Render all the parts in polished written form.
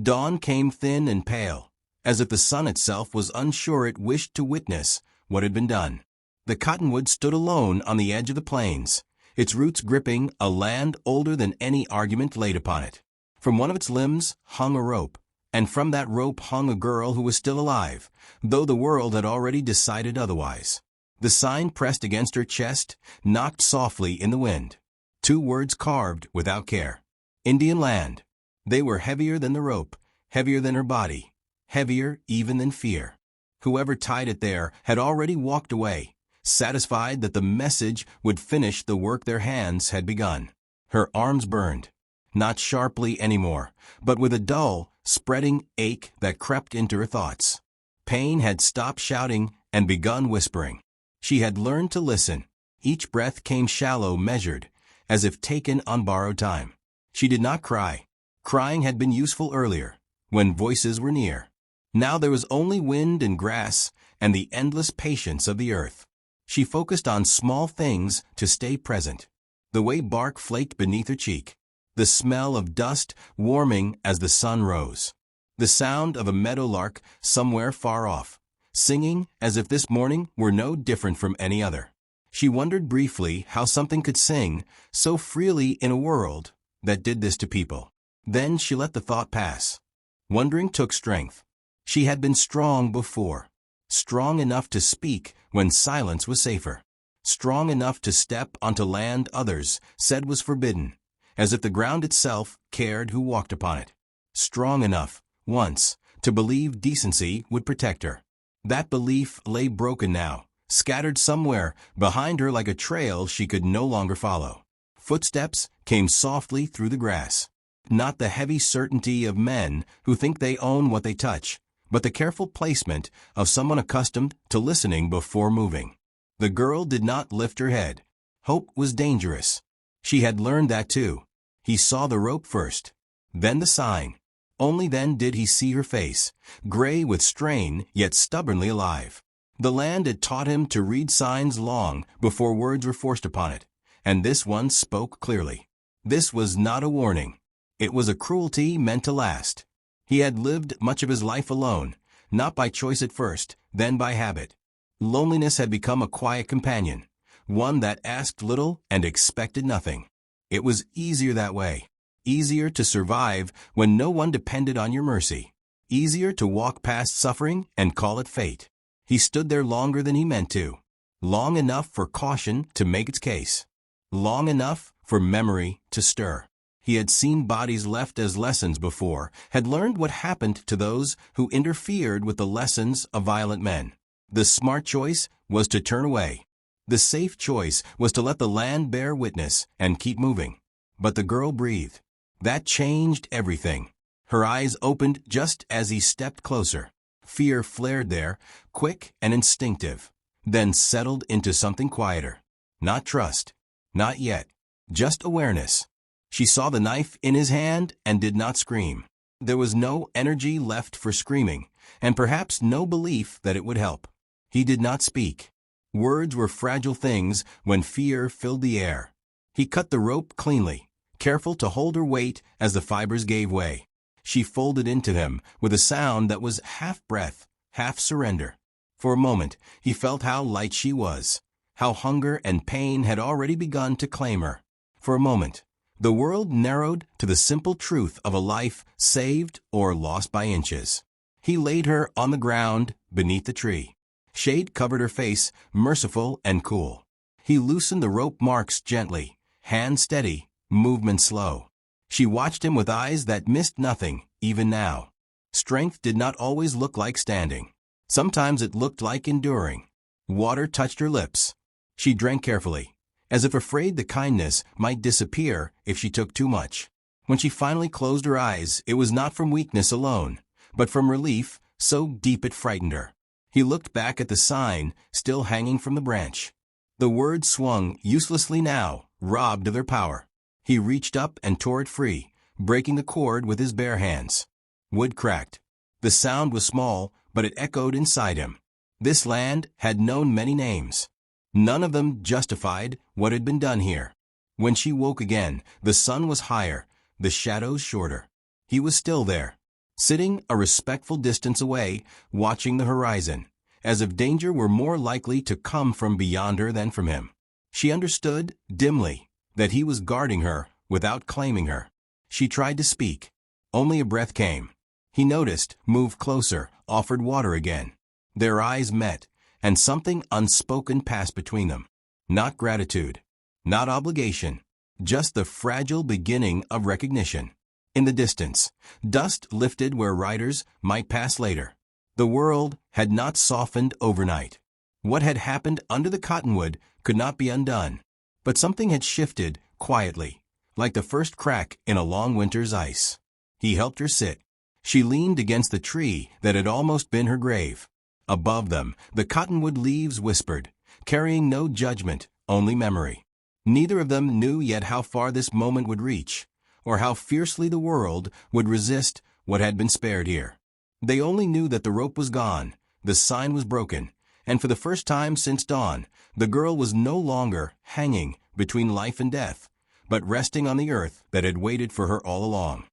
Dawn came thin and pale, as if the sun itself was unsure it wished to witness what had been done. The cottonwood stood alone on the edge of the plains, its roots gripping a land older than any argument laid upon it. From one of its limbs hung a rope, and from that rope hung a girl who was still alive, though the world had already decided otherwise. The sign pressed against her chest knocked softly in the wind. 2 words carved without care. Indian land. They were heavier than the rope, heavier than her body, heavier even than fear. Whoever tied it there had already walked away, satisfied that the message would finish the work their hands had begun. Her arms burned, not sharply anymore, but with a dull, spreading ache that crept into her thoughts. Pain had stopped shouting and begun whispering. She had learned to listen. Each breath came shallow, measured, as if taken on borrowed time. She did not cry. Crying had been useful earlier, when voices were near. Now there was only wind and grass and the endless patience of the earth. She focused on small things to stay present. The way bark flaked beneath her cheek, the smell of dust warming as the sun rose, the sound of a meadowlark somewhere far off, singing as if this morning were no different from any other. She wondered briefly how something could sing so freely in a world that did this to people. Then she let the thought pass. Wondering took strength. She had been strong before, strong enough to speak when silence was safer, strong enough to step onto land others said was forbidden, as if the ground itself cared who walked upon it. Strong enough, once, to believe decency would protect her. That belief lay broken now, scattered somewhere behind her like a trail she could no longer follow. Footsteps came softly through the grass. Not the heavy certainty of men who think they own what they touch, but the careful placement of someone accustomed to listening before moving. The girl did not lift her head. Hope was dangerous. She had learned that too. He saw the rope first, then the sign. Only then did he see her face, gray with strain yet stubbornly alive. The land had taught him to read signs long before words were forced upon it, and this one spoke clearly. This was not a warning. It was a cruelty meant to last. He had lived much of his life alone, not by choice at first, then by habit. Loneliness had become a quiet companion, one that asked little and expected nothing. It was easier that way. Easier to survive when no one depended on your mercy. Easier to walk past suffering and call it fate. He stood there longer than he meant to. Long enough for caution to make its case. Long enough for memory to stir. He had seen bodies left as lessons before, had learned what happened to those who interfered with the lessons of violent men. The smart choice was to turn away. The safe choice was to let the land bear witness and keep moving. But the girl breathed. That changed everything. Her eyes opened just as he stepped closer. Fear flared there, quick and instinctive, then settled into something quieter. Not trust. Not yet. Just awareness. She saw the knife in his hand and did not scream. There was no energy left for screaming, and perhaps no belief that it would help. He did not speak. Words were fragile things when fear filled the air. He cut the rope cleanly, careful to hold her weight as the fibers gave way. She folded into him with a sound that was half breath, half surrender. For a moment, he felt how light she was, how hunger and pain had already begun to claim her. For a moment, the world narrowed to the simple truth of a life saved or lost by inches. He laid her on the ground beneath the tree. Shade covered her face, merciful and cool. He loosened the rope marks gently, hand steady, movement slow. She watched him with eyes that missed nothing, even now. Strength did not always look like standing. Sometimes it looked like enduring. Water touched her lips. She drank carefully, as if afraid the kindness might disappear if she took too much. When she finally closed her eyes, it was not from weakness alone, but from relief so deep it frightened her. He looked back at the sign, still hanging from the branch. The words swung uselessly now, robbed of their power. He reached up and tore it free, breaking the cord with his bare hands. Wood cracked. The sound was small, but it echoed inside him. This land had known many names. None of them justified what had been done here. When she woke again, the sun was higher, the shadows shorter. He was still there, sitting a respectful distance away, watching the horizon, as if danger were more likely to come from beyond her than from him. She understood, dimly, that he was guarding her without claiming her. She tried to speak. Only a breath came. He noticed, moved closer, offered water again. Their eyes met, and something unspoken passed between them. Not gratitude, not obligation, just the fragile beginning of recognition. In the distance, dust lifted where riders might pass later. The world had not softened overnight. What had happened under the cottonwood could not be undone. But something had shifted quietly, like the first crack in a long winter's ice. He helped her sit. She leaned against the tree that had almost been her grave. Above them, the cottonwood leaves whispered, carrying no judgment, only memory. Neither of them knew yet how far this moment would reach, or how fiercely the world would resist what had been spared here. They only knew that the rope was gone, the sign was broken, and for the first time since dawn, the girl was no longer hanging between life and death, but resting on the earth that had waited for her all along.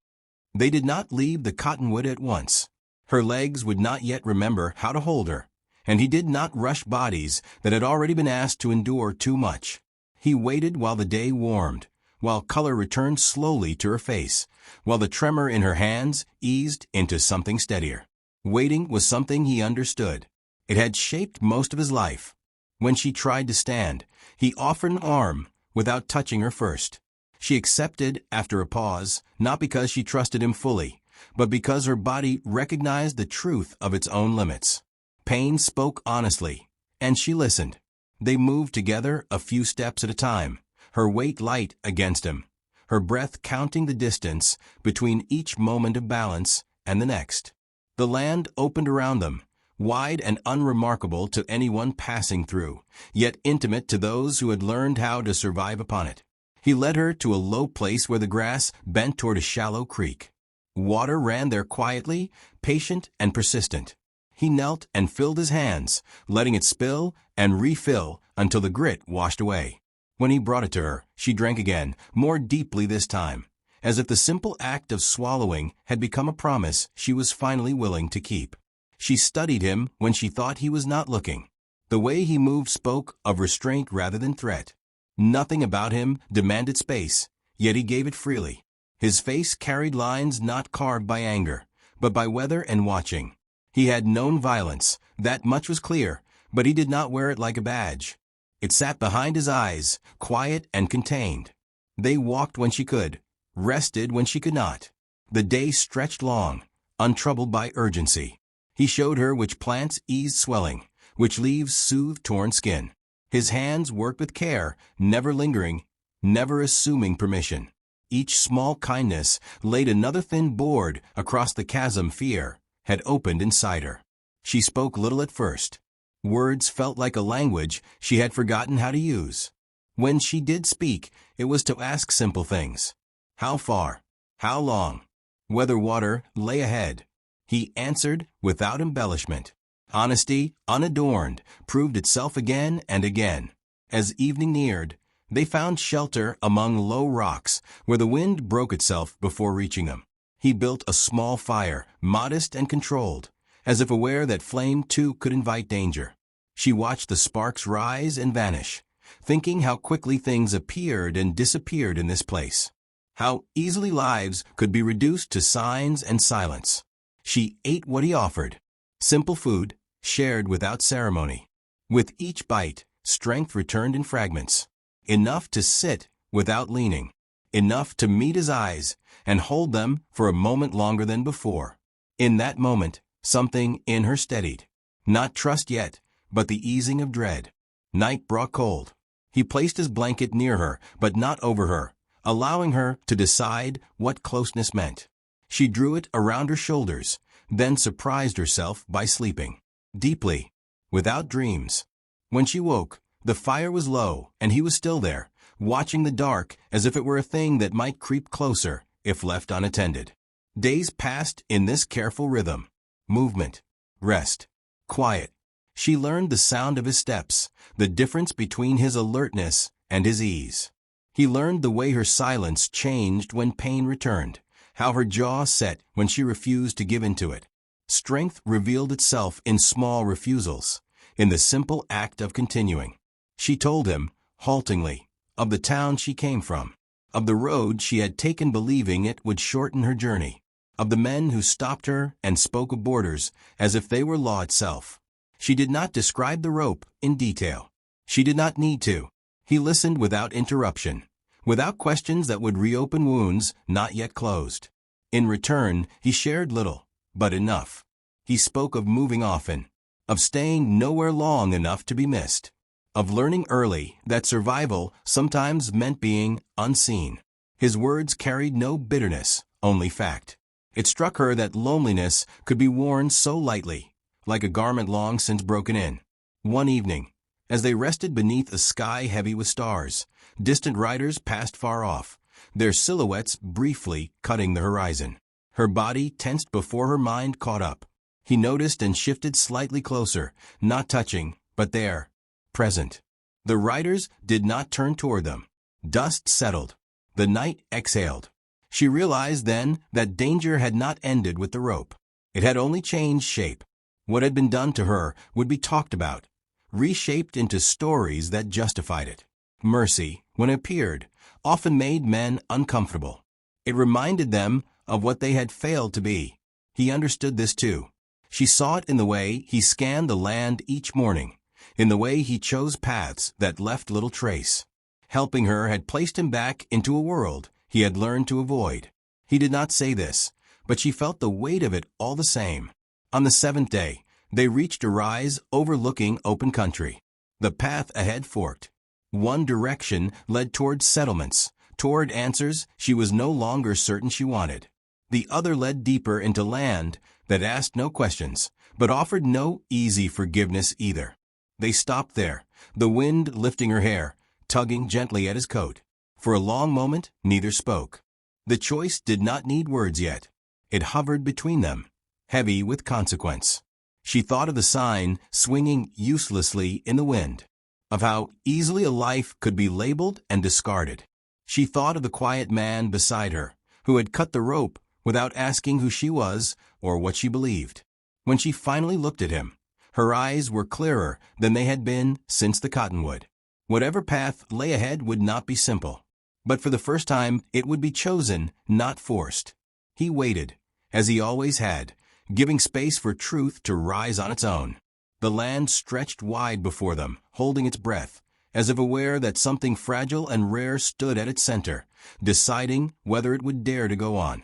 They did not leave the cottonwood at once. Her legs would not yet remember how to hold her, and he did not rush bodies that had already been asked to endure too much. He waited while the day warmed, while color returned slowly to her face, while the tremor in her hands eased into something steadier. Waiting was something he understood. It had shaped most of his life. When she tried to stand, he offered an arm without touching her first. She accepted after a pause, not because she trusted him fully, but because her body recognized the truth of its own limits. Pain spoke honestly, and she listened. They moved together a few steps at a time, her weight light against him, her breath counting the distance between each moment of balance and the next. The land opened around them, wide and unremarkable to anyone passing through, yet intimate to those who had learned how to survive upon it. He led her to a low place where the grass bent toward a shallow creek. Water ran there quietly, patient and persistent. He knelt and filled his hands, letting it spill and refill until the grit washed away. When he brought it to her, she drank again, more deeply this time, as if the simple act of swallowing had become a promise she was finally willing to keep. She studied him when she thought he was not looking. The way he moved spoke of restraint rather than threat. Nothing about him demanded space, yet he gave it freely. His face carried lines not carved by anger, but by weather and watching. He had known violence, that much was clear, but he did not wear it like a badge. It sat behind his eyes, quiet and contained. They walked when she could, rested when she could not. The day stretched long, untroubled by urgency. He showed her which plants eased swelling, which leaves soothed torn skin. His hands worked with care, never lingering, never assuming permission. Each small kindness laid another thin board across the chasm fear had opened inside her. She spoke little at first. Words felt like a language she had forgotten how to use. When she did speak, it was to ask simple things. How far? How long? Whether water lay ahead. He answered without embellishment. Honesty, unadorned, proved itself again and again. As evening neared, they found shelter among low rocks where the wind broke itself before reaching them. He built a small fire, modest and controlled, as if aware that flame too could invite danger. She watched the sparks rise and vanish, thinking how quickly things appeared and disappeared in this place. How easily lives could be reduced to signs and silence. She ate what he offered. Simple food, shared without ceremony. With each bite, strength returned in fragments. Enough to sit without leaning. Enough to meet his eyes and hold them for a moment longer than before. In that moment, something in her steadied. Not trust yet, but the easing of dread. Night brought cold. He placed his blanket near her, but not over her, allowing her to decide what closeness meant. She drew it around her shoulders, then surprised herself by sleeping. Deeply, without dreams. When she woke, the fire was low, and he was still there, watching the dark as if it were a thing that might creep closer if left unattended. Days passed in this careful rhythm. Movement, rest, quiet. She learned the sound of his steps, the difference between his alertness and his ease. He learned the way her silence changed when pain returned, how her jaw set when she refused to give in to it. Strength revealed itself in small refusals, in the simple act of continuing. She told him, haltingly, of the town she came from, of the road she had taken believing it would shorten her journey, of the men who stopped her and spoke of borders as if they were law itself. She did not describe the rope in detail. She did not need to. He listened without interruption, without questions that would reopen wounds not yet closed. In return, he shared little, but enough. He spoke of moving often, of staying nowhere long enough to be missed, of learning early that survival sometimes meant being unseen. His words carried no bitterness, only fact. It struck her that loneliness could be worn so lightly, like a garment long since broken in. One evening, as they rested beneath a sky heavy with stars, distant riders passed far off, their silhouettes briefly cutting the horizon. Her body tensed before her mind caught up. He noticed and shifted slightly closer, not touching, but there, present. The riders did not turn toward them. Dust settled. The night exhaled. She realized then that danger had not ended with the rope. It had only changed shape. What had been done to her would be talked about, reshaped into stories that justified it. Mercy, when it appeared, often made men uncomfortable. It reminded them of what they had failed to be. He understood this too. She saw it in the way he scanned the land each morning, in the way he chose paths that left little trace. Helping her had placed him back into a world he had learned to avoid. He did not say this, but she felt the weight of it all the same. On the seventh day, they reached a rise overlooking open country. The path ahead forked. One direction led toward settlements, toward answers she was no longer certain she wanted. The other led deeper into land that asked no questions, but offered no easy forgiveness either. They stopped there, the wind lifting her hair, tugging gently at his coat. For a long moment, neither spoke. The choice did not need words yet. It hovered between them, heavy with consequence. She thought of the sign swinging uselessly in the wind, of how easily a life could be labeled and discarded. She thought of the quiet man beside her, who had cut the rope without asking who she was or what she believed. When she finally looked at him, her eyes were clearer than they had been since the cottonwood. Whatever path lay ahead would not be simple, but for the first time it would be chosen, not forced. He waited, as he always had, giving space for truth to rise on its own. The land stretched wide before them, holding its breath, as if aware that something fragile and rare stood at its center, deciding whether it would dare to go on.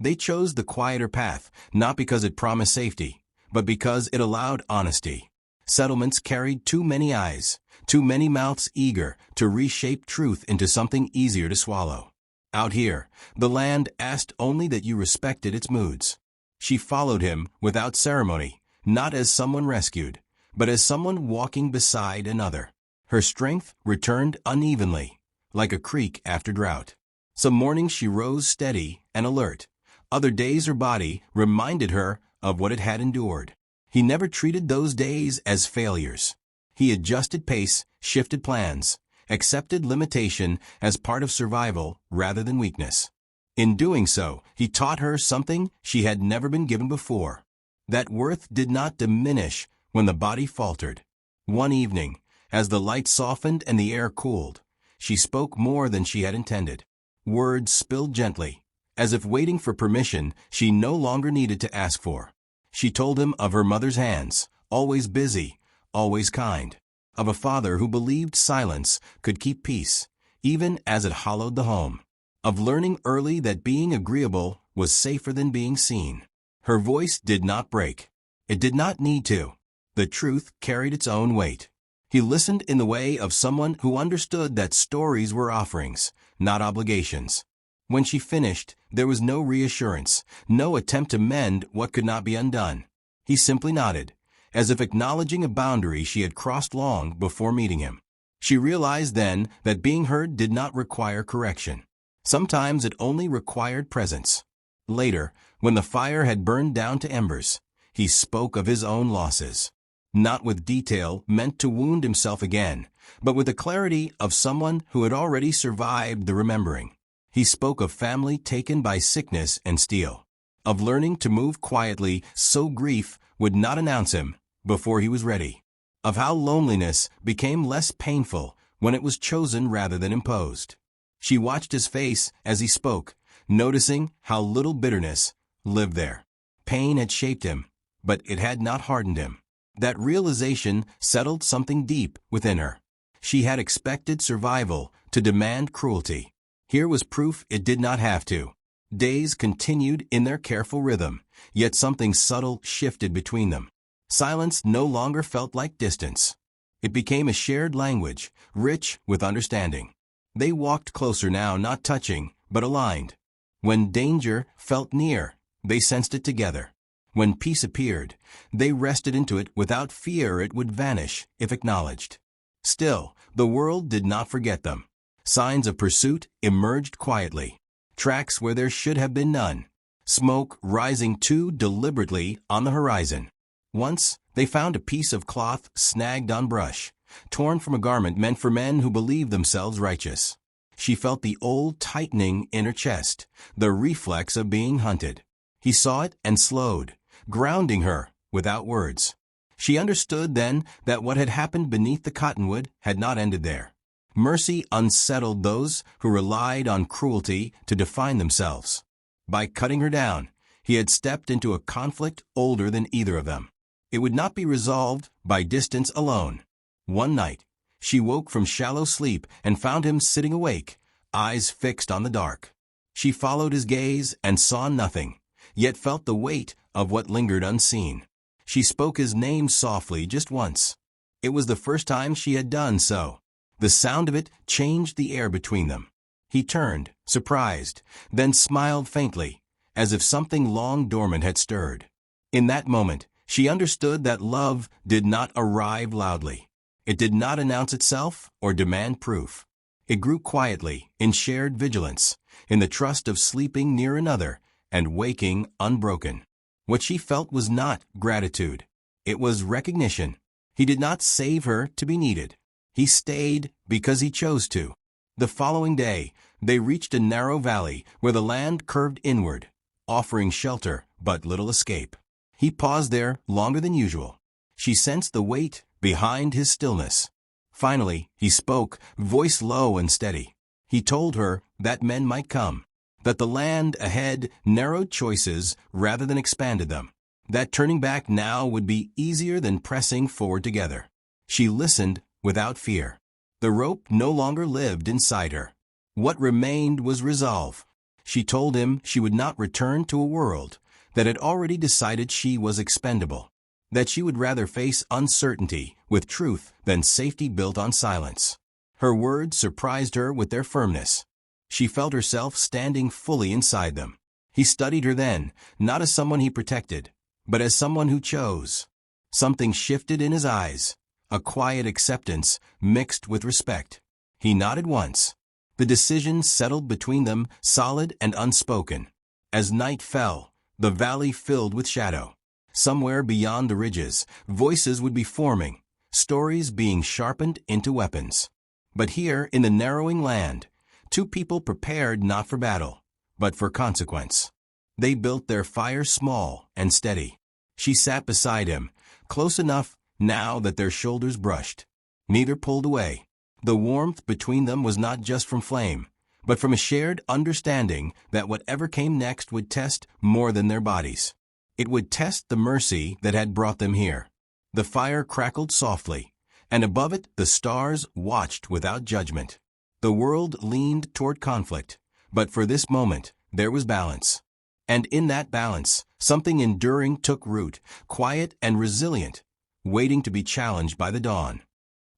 They chose the quieter path, not because it promised safety, but because it allowed honesty. Settlements carried too many eyes, too many mouths eager to reshape truth into something easier to swallow. Out here, the land asked only that you respected its moods. She followed him without ceremony, not as someone rescued, but as someone walking beside another. Her strength returned unevenly, like a creek after drought. Some mornings she rose steady and alert. Other days her body reminded her of what it had endured. He never treated those days as failures. He adjusted pace, shifted plans, accepted limitation as part of survival rather than weakness. In doing so, he taught her something she had never been given before, that worth did not diminish when the body faltered. One evening, as the light softened and the air cooled, she spoke more than she had intended. Words spilled gently, as if waiting for permission she no longer needed to ask for. She told him of her mother's hands, always busy, always kind, of a father who believed silence could keep peace, even as it hollowed the home, of learning early that being agreeable was safer than being seen. Her voice did not break. It did not need to. The truth carried its own weight. He listened in the way of someone who understood that stories were offerings, not obligations. When she finished, there was no reassurance, no attempt to mend what could not be undone. He simply nodded, as if acknowledging a boundary she had crossed long before meeting him. She realized then that being heard did not require correction. Sometimes it only required presence. Later, when the fire had burned down to embers, he spoke of his own losses, not with detail meant to wound himself again, but with the clarity of someone who had already survived the remembering. He spoke of family taken by sickness and steel, of learning to move quietly so grief would not announce him before he was ready, of how loneliness became less painful when it was chosen rather than imposed. She watched his face as he spoke, noticing how little bitterness lived there. Pain had shaped him, but it had not hardened him. That realization settled something deep within her. She had expected survival to demand cruelty. Here was proof it did not have to. Days continued in their careful rhythm, yet something subtle shifted between them. Silence no longer felt like distance. It became a shared language, rich with understanding. They walked closer now, not touching, but aligned. When danger felt near, they sensed it together. When peace appeared, they rested into it without fear it would vanish if acknowledged. Still, the world did not forget them. Signs of pursuit emerged quietly. Tracks where there should have been none. Smoke rising too deliberately on the horizon. Once, they found a piece of cloth snagged on brush, torn from a garment meant for men who believed themselves righteous. She felt the old tightening in her chest, the reflex of being hunted. He saw it and slowed, grounding her without words. She understood then that what had happened beneath the cottonwood had not ended there. Mercy unsettled those who relied on cruelty to define themselves. By cutting her down, he had stepped into a conflict older than either of them. It would not be resolved by distance alone. One night, she woke from shallow sleep and found him sitting awake, eyes fixed on the dark. She followed his gaze and saw nothing, yet felt the weight of what lingered unseen. She spoke his name softly just once. It was the first time she had done so. The sound of it changed the air between them. He turned, surprised, then smiled faintly, as if something long dormant had stirred. In that moment, she understood that love did not arrive loudly. It did not announce itself or demand proof. It grew quietly, in shared vigilance, in the trust of sleeping near another and waking unbroken. What she felt was not gratitude. It was recognition. He did not save her to be needed. He stayed because he chose to. The following day, they reached a narrow valley where the land curved inward, offering shelter but little escape. He paused there longer than usual. She sensed the weight behind his stillness. Finally, he spoke, voice low and steady. He told her that men might come, that the land ahead narrowed choices rather than expanded them, that turning back now would be easier than pressing forward together. She listened without fear. The rope no longer lived inside her. What remained was resolve. She told him she would not return to a world that had already decided she was expendable, that she would rather face uncertainty with truth than safety built on silence. Her words surprised her with their firmness. She felt herself standing fully inside them. He studied her then, not as someone he protected, but as someone who chose. Something shifted in his eyes, a quiet acceptance mixed with respect. He nodded once. The decision settled between them, solid and unspoken. As night fell, the valley filled with shadow. Somewhere beyond the ridges, voices would be forming, stories being sharpened into weapons. But here, in the narrowing land, two people prepared not for battle, but for consequence. They built their fire small and steady. She sat beside him, close enough now that their shoulders brushed. Neither pulled away. The warmth between them was not just from flame, but from a shared understanding that whatever came next would test more than their bodies. It would test the mercy that had brought them here. The fire crackled softly, and above it the stars watched without judgment. The world leaned toward conflict, but for this moment there was balance. And in that balance, something enduring took root, quiet and resilient, waiting to be challenged by the dawn.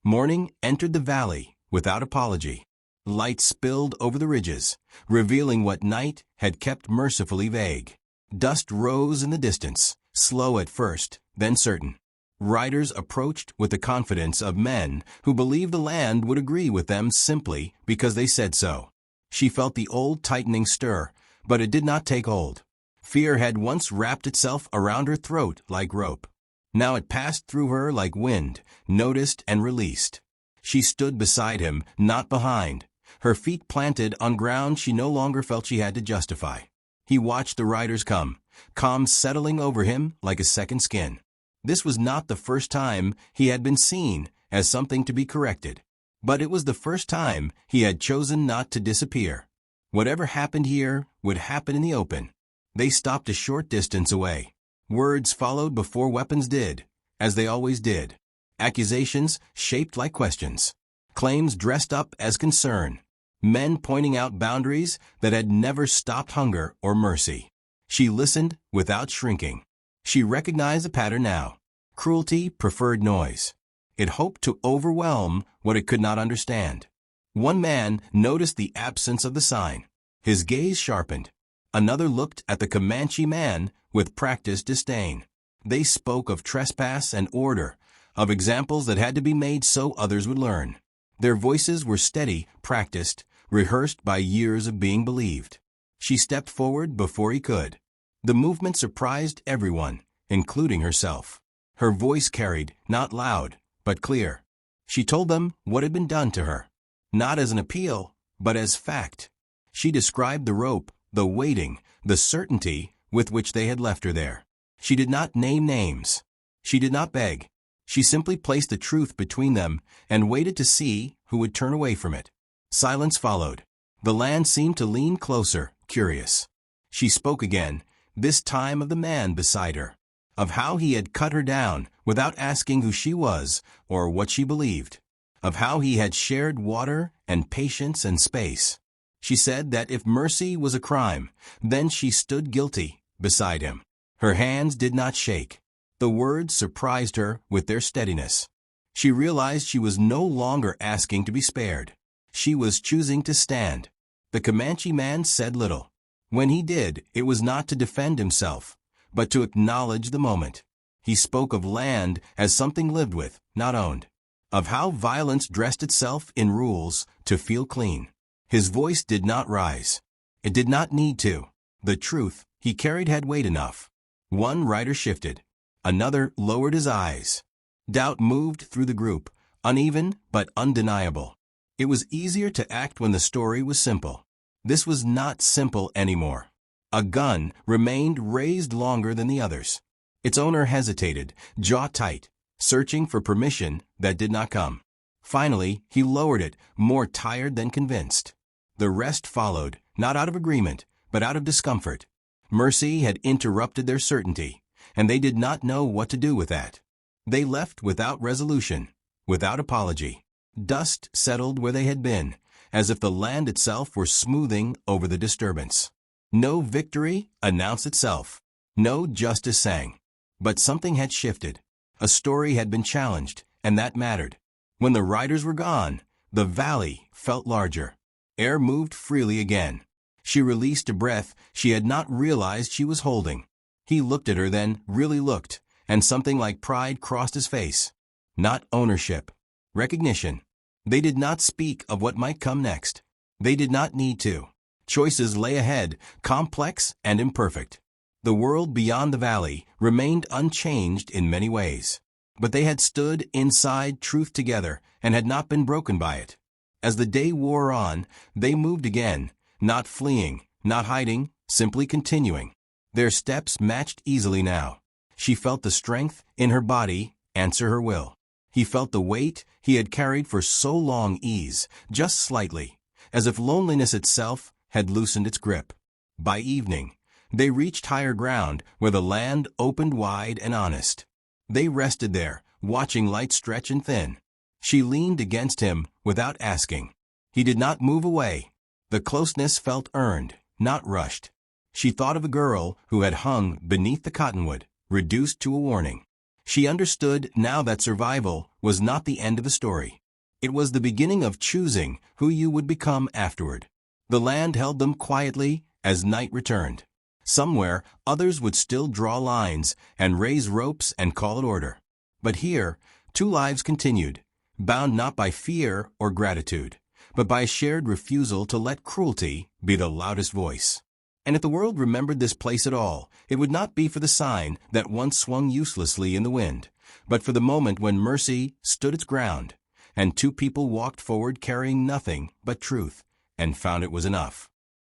Morning entered the valley without apology. Light spilled over the ridges, revealing what night had kept mercifully vague. Dust rose in the distance, slow at first, then certain. Riders approached with the confidence of men who believed the land would agree with them simply because they said so. She felt the old tightening stir, but it did not take hold. Fear had once wrapped itself around her throat like rope. Now it passed through her like wind, noticed and released. She stood beside him, not behind, her feet planted on ground she no longer felt she had to justify. He watched the riders come, calm settling over him like a second skin. This was not the first time he had been seen as something to be corrected, but it was the first time he had chosen not to disappear. Whatever happened here would happen in the open. They stopped a short distance away. Words followed before weapons did, as they always did. Accusations shaped like questions. Claims dressed up as concern. Men pointing out boundaries that had never stopped hunger or mercy. She listened without shrinking. She recognized the pattern now. Cruelty preferred noise. It hoped to overwhelm what it could not understand. One man noticed the absence of the sign. His gaze sharpened. Another looked at the Comanche man with practiced disdain. They spoke of trespass and order, of examples that had to be made so others would learn. Their voices were steady, practiced, rehearsed by years of being believed. She stepped forward before he could. The movement surprised everyone, including herself. Her voice carried, not loud, but clear. She told them what had been done to her, not as an appeal, but as fact. She described the rope, the waiting, the certainty with which they had left her there. She did not name names. She did not beg. She simply placed the truth between them and waited to see who would turn away from it. Silence followed. The land seemed to lean closer, curious. She spoke again, this time of the man beside her, of how he had cut her down without asking who she was or what she believed, of how he had shared water and patience and space. She said that if mercy was a crime, then she stood guilty beside him. Her hands did not shake. The words surprised her with their steadiness. She realized she was no longer asking to be spared. She was choosing to stand. The Comanche man said little. When he did, it was not to defend himself, but to acknowledge the moment. He spoke of land as something lived with, not owned. Of how violence dressed itself in rules to feel clean. His voice did not rise. It did not need to. The truth he carried had weight enough. One rider shifted. Another lowered his eyes. Doubt moved through the group, uneven but undeniable. It was easier to act when the story was simple. This was not simple anymore. A gun remained raised longer than the others. Its owner hesitated, jaw tight, searching for permission that did not come. Finally, he lowered it, more tired than convinced. The rest followed, not out of agreement, but out of discomfort. Mercy had interrupted their certainty, and they did not know what to do with that. They left without resolution, without apology. Dust settled where they had been, as if the land itself were smoothing over the disturbance. No victory announced itself. No justice sang. But something had shifted. A story had been challenged, and that mattered. When the riders were gone, the valley felt larger. Air moved freely again. She released a breath she had not realized she was holding. He looked at her then, really looked, and something like pride crossed his face. Not ownership. Recognition. They did not speak of what might come next. They did not need to. Choices lay ahead, complex and imperfect. The world beyond the valley remained unchanged in many ways. But they had stood inside truth together and had not been broken by it. As the day wore on, they moved again, not fleeing, not hiding, simply continuing. Their steps matched easily now. She felt the strength in her body answer her will. He felt the weight he had carried for so long ease, just slightly, as if loneliness itself had loosened its grip. By evening, they reached higher ground where the land opened wide and honest. They rested there, watching light stretch and thin. She leaned against him without asking. He did not move away. The closeness felt earned, not rushed. She thought of a girl who had hung beneath the cottonwood, reduced to a warning. She understood now that survival was not the end of the story. It was the beginning of choosing who you would become afterward. The land held them quietly as night returned. Somewhere, others would still draw lines and raise ropes and call it order. But here, two lives continued, bound not by fear or gratitude, but by a shared refusal to let cruelty be the loudest voice. And if the world remembered this place at all, it would not be for the sign that once swung uselessly in the wind, but for the moment when mercy stood its ground, and two people walked forward carrying nothing but truth, and found it was enough.